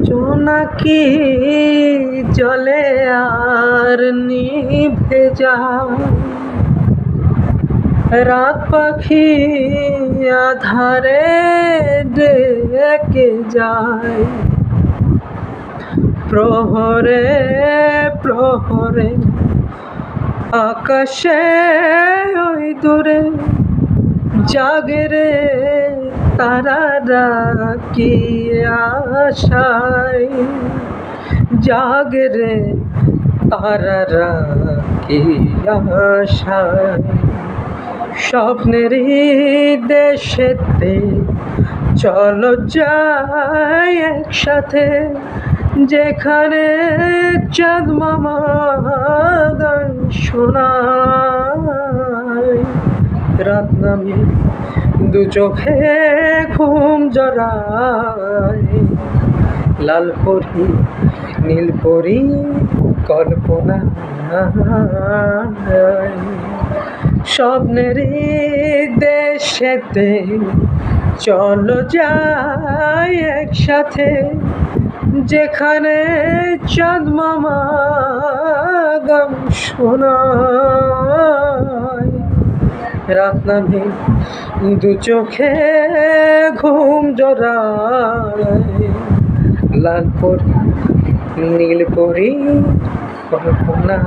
জোনাকি জলে আর নিভে যায়, রাত পাখি আধারে ডেকে যায়। প্রহরে প্রহরে আকাশে ওই দূরে জাগে রে তারারা কি আশায়, জাগে রে তারারা কি আশায়। স্বপ্নেরই দেশেতে চলো যাই একসাথে, যেখানে চাঁদ মামা গান শোনায়। রাত নামে দু চোখে ঘুম জড়ায়, লাল পরি নীল পরি কল্পনা। স্বপ্নেরই দেশেতে চলো যাই একসাথে, যেখানে চাঁদ মামা গান শোনায়। রাত নামে দু চোখে ঘুম জড়ায়, লাল পরি নীল পরি কল্পনা।